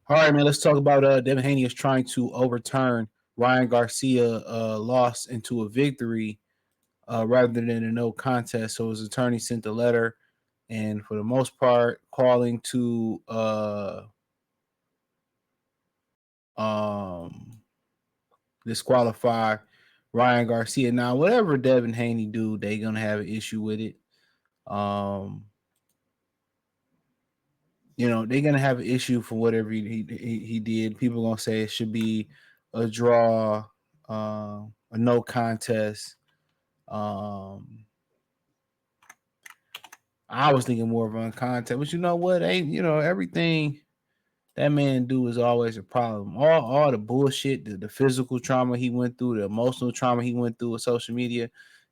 All right, man. Let's talk about Devin Haney is trying to overturn Ryan Garcia loss into a victory rather than a no contest. So his attorney sent a letter, and for the most part, calling to um, disqualify Ryan Garcia. Now, whatever Devin Haney do, they're gonna have an issue with it. Um, they're gonna have an issue for whatever he did. People gonna say it should be a draw, a no contest. Um, I was thinking more of a contest, but you know what? Ain't everything that man do is always a problem. All the bullshit, the physical trauma he went through, the emotional trauma he went through with social media.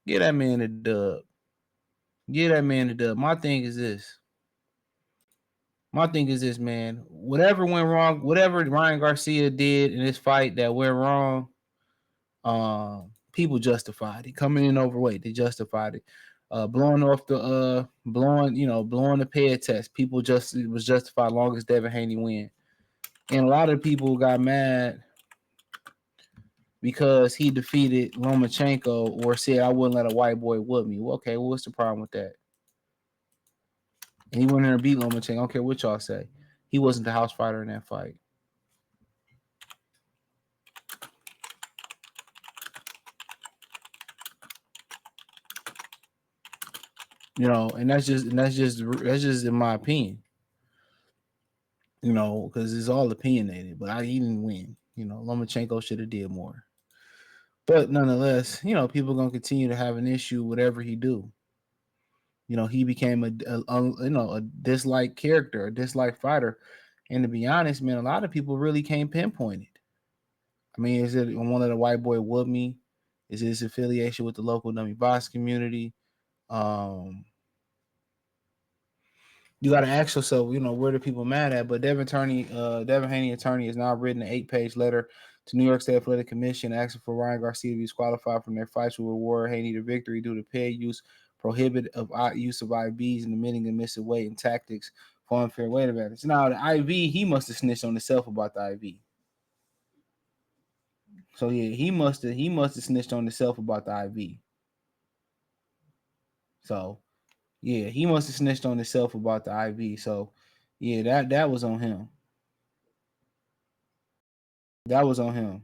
Get that man a dub. Get that man a dub. My thing is this, man. Whatever went wrong, whatever Ryan Garcia did in this fight that went wrong, people justified it. Coming in overweight, they justified it. Blowing off the blowing the PED test. People just it was justified long as Devin Haney win. And a lot of people got mad because he defeated Lomachenko or said I wouldn't let a white boy whoop me. Well, okay, well, what's the problem with that? And he went in there and beat Lomachenko. I don't care what y'all say. He wasn't the house fighter in that fight. And that's just in my opinion. Because it's all opinionated. But he didn't win. Lomachenko should have did more. But nonetheless, people are gonna continue to have an issue whatever he do. He became a disliked character, a disliked fighter. And to be honest, man, a lot of people really can't pinpoint it. I mean, is it one of the white boy whoop me? Is it his affiliation with the local dummy box community? Um, you got to ask yourself, where the people mad at? But Devin Haney attorney has now written an 8-page letter to New York State Athletic Commission asking for Ryan Garcia to be disqualified from their fights will reward Haney the victory due to PED use, prohibit of use of IVs, and limiting admissive weight and tactics for unfair weight advantage. Now, the IV, he must have snitched on himself about the IV. So yeah, he must have snitched on himself about the IV. So yeah, he must have snitched on himself about the IV. So yeah, that was on him. That was on him.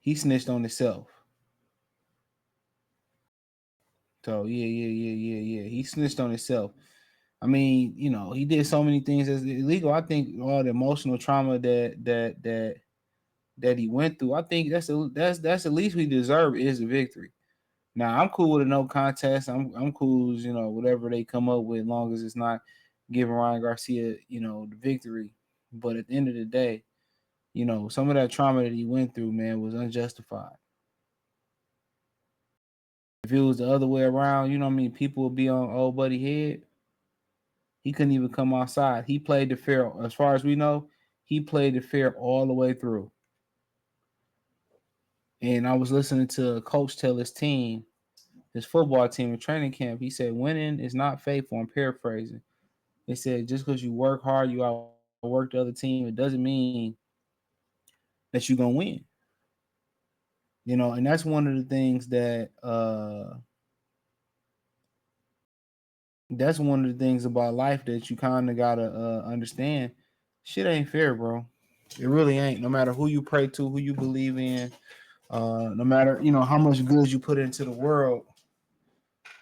He snitched on himself. So yeah. He snitched on himself. I mean, he did so many things that's illegal. I think all the emotional trauma that he went through, I think that's the least we deserve is a victory. Now I'm cool with a no contest. I'm cool as, whatever they come up with, as long as it's not giving Ryan Garcia, the victory. But at the end of the day, some of that trauma that he went through, man, was unjustified. If it was the other way around, you know what I mean, people would be on old buddy head. He couldn't even come outside. He played the fair, as far as we know, he played the fair all the way through. And I was listening to a coach tell his football team in training camp, he said, winning is not faithful. I'm paraphrasing. They said, just because you work hard, you outwork the other team, it doesn't mean that you're going to win. And that's one of the things that's one of the things about life that you kind of got to understand. Shit ain't fair, bro. It really ain't. No matter who you pray to, who you believe in, no matter, how much good you put into the world,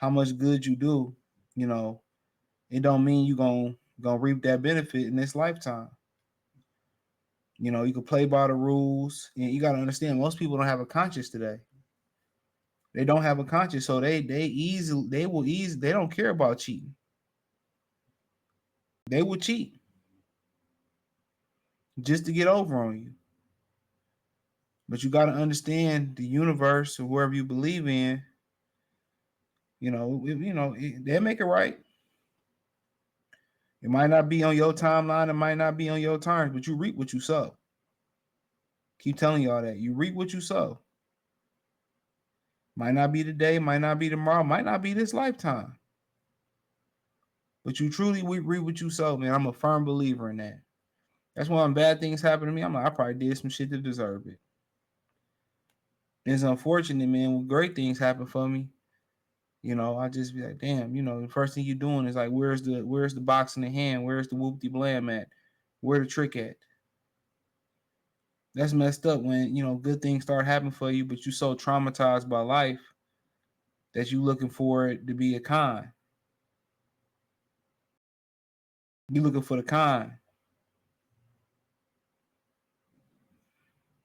how much good you do, you know, it don't mean you gonna reap that benefit in this lifetime. You can play by the rules, and you got to understand most people don't have a conscience today. They don't have a conscience, so they don't care about cheating. They will cheat just to get over on you. But you got to understand the universe or whoever you believe in. They'll make it right. It might not be on your timeline. It might not be on your terms, but you reap what you sow. Keep telling y'all that you reap what you sow. Might not be today, might not be tomorrow, might not be this lifetime. But you truly reap what you sow, man. I'm a firm believer in that. That's why when bad things happen to me, I'm like, I probably did some shit to deserve it. And it's unfortunate, man, when great things happen for me, I just be like, damn, the first thing you're doing is like, where's the box in the hand? Where's the whoop de blam at? Where the trick at? That's messed up when, good things start happening for you, but you're so traumatized by life that you looking for it to be a con. You looking for the con.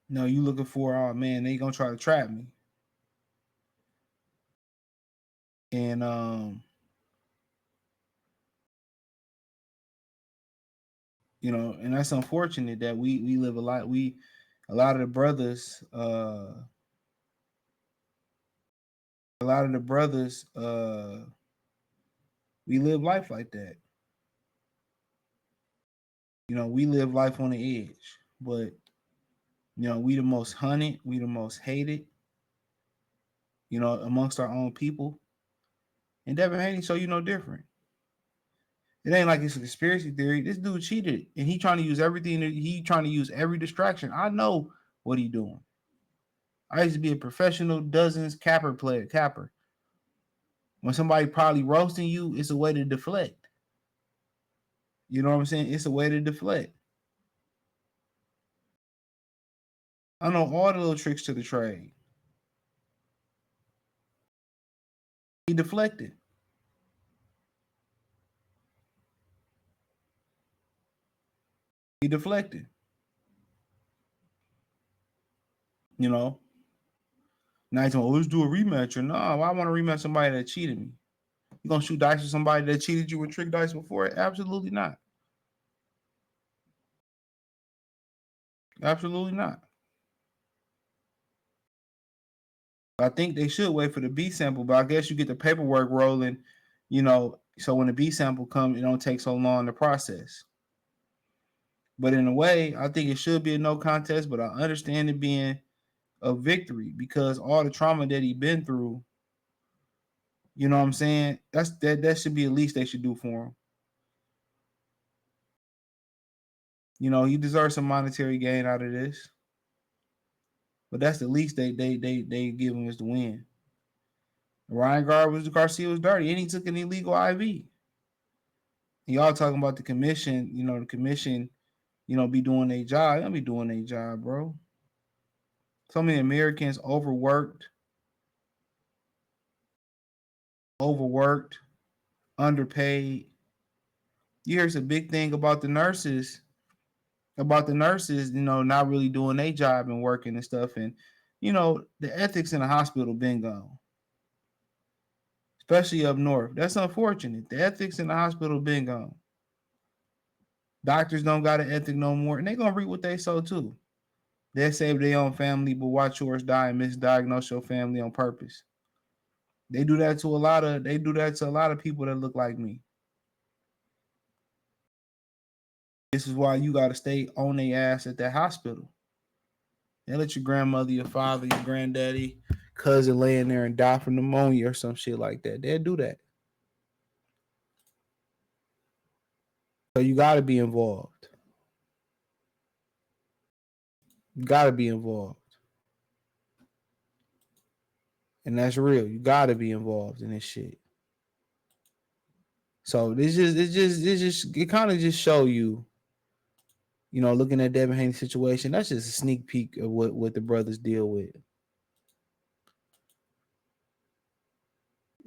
No, you looking for, oh man, they gonna try to trap me. And and that's unfortunate that we live a lot. A lot of the brothers, we live life like that. We live life on the edge, but we the most hunted, we the most hated, amongst our own people. And Devin Haney show you no different. It ain't like it's a conspiracy theory. This dude cheated, and he trying to use everything. He trying to use every distraction. I know what he doing. I used to be a professional dozens capper. When somebody probably roasting you, it's a way to deflect. You know what I'm saying? It's a way to deflect. I know all the little tricks to the trade. He deflected. He deflected. Now he's going, let's do a rematch. Or no, I want to rematch somebody that cheated me. You gonna shoot dice with somebody that cheated you with trick dice before? Absolutely not. Absolutely not. I think they should wait for the B sample, but I guess you get the paperwork rolling, so when the B sample comes, it don't take so long to process. But in a way, I think it should be a no contest, but I understand it being a victory because all the trauma that he been through, you know what I'm saying? That should be the least they should do for him. He deserves some monetary gain out of this. But that's the least they give him is to win. Ryan Garcia was dirty, and he took an illegal IV. Y'all talking about the commission, the commission, be doing their job. They don't be doing their job, bro. So many Americans overworked, underpaid. Here's a big thing about the nurses, not really doing their job and working and stuff. And, the ethics in the hospital been gone. Especially up north. That's unfortunate. The ethics in the hospital been gone. Doctors don't got an ethic no more, and they gonna reap what they sow too. They save their own family, but watch yours die and misdiagnose your family on purpose. They do that to a lot of people that look like me. This is why you gotta stay on their ass at that hospital. They let your grandmother, your father, your granddaddy, cousin lay in there and die from pneumonia or some shit like that. They'll do that. So you gotta be involved. You gotta be involved. And that's real. You gotta be involved in this shit. So it kind of just show you, looking at Devin Haney's situation, that's just a sneak peek of what the brothers deal with.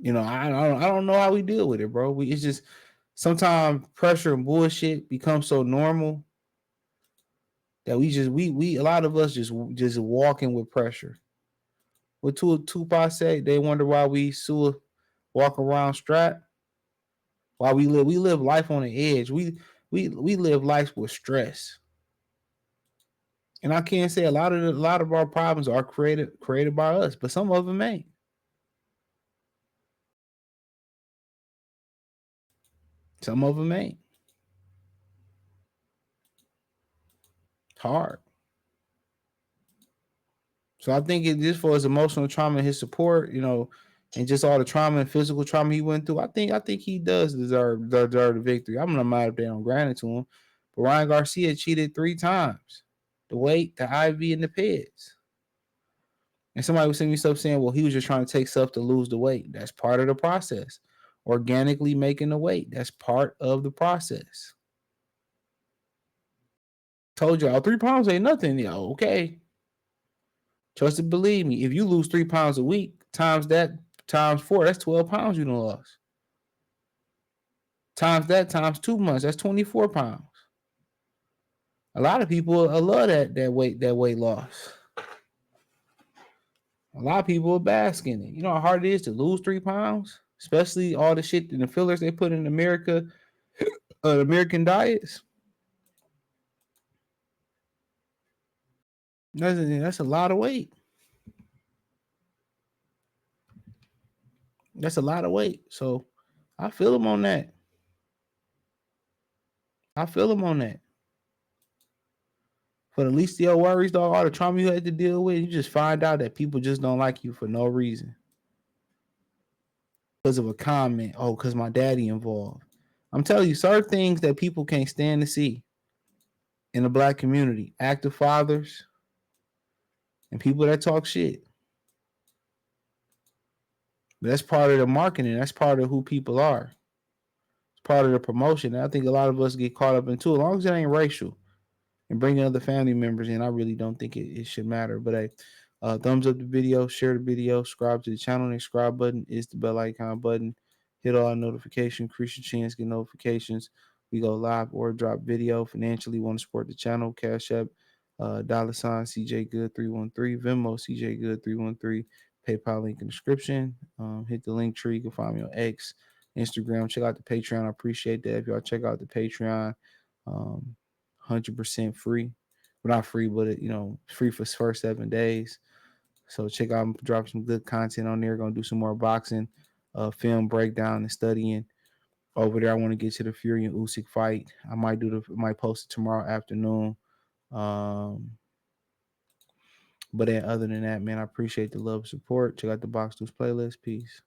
I don't know how we deal with it, bro. It's just sometimes pressure and bullshit becomes so normal that we a lot of us just walking with pressure. What Tupac said, they wonder why we walk around strapped. Why we live life on the edge. We live life with stress. And I can't say a lot of our problems are created by us, but some of them ain't. Some of them ain't. It's hard. So I think it just for his emotional trauma and his support, and just all the trauma and physical trauma he went through, I think he does deserve the victory. I'm not mad if they don't grant it to him. But Ryan Garcia cheated 3 times. The weight, the IV, and the PEDs. And somebody was sending me stuff saying, well, he was just trying to take stuff to lose the weight. That's part of the process. Organically making the weight. That's part of the process. Told y'all 3 pounds ain't nothing. Yeah, okay. Trust and believe me. If you lose 3 pounds a week, times that, times 4, that's 12 pounds you done lost. Times that, times 2 months, that's 24 pounds. A lot of people love that weight loss. A lot of people are basking it. You know how hard it is to lose 3 pounds, especially all the shit and the fillers they put in America, American diets. That's a lot of weight. That's a lot of weight. So I feel him on that. I feel him on that. For the least of your worries, dog, all the trauma you had to deal with, you just find out that people just don't like you for no reason. Because of a comment. Oh, because my daddy involved. I'm telling you, certain things that people can't stand to see in the black community. Active fathers and people that talk shit. But that's part of the marketing. That's part of who people are. It's part of the promotion. And I think a lot of us get caught up into it. As long as it ain't racial and bringing other family members in, I really don't think it should matter. But hey, thumbs up the video, share the video, subscribe to the channel. The subscribe button is the bell icon button. Hit all notifications, increase your chance, get notifications. We go live or drop video. Financially, want to support the channel, Cash App, $ CJ Good 313, Venmo CJ Good 313, PayPal link in the description. Hit the link tree. You can find me on X, Instagram. Check out the Patreon. I appreciate that. If y'all check out the Patreon, 100% free. Well, not free, but free for the first 7 days. So check out, drop some good content on there. Gonna do some more boxing, film breakdown and studying over there. I want to get to the Fury and Usyk fight. I might post it tomorrow afternoon. But then other than that, man, I appreciate the love and support. Check out the Box News playlist. Peace.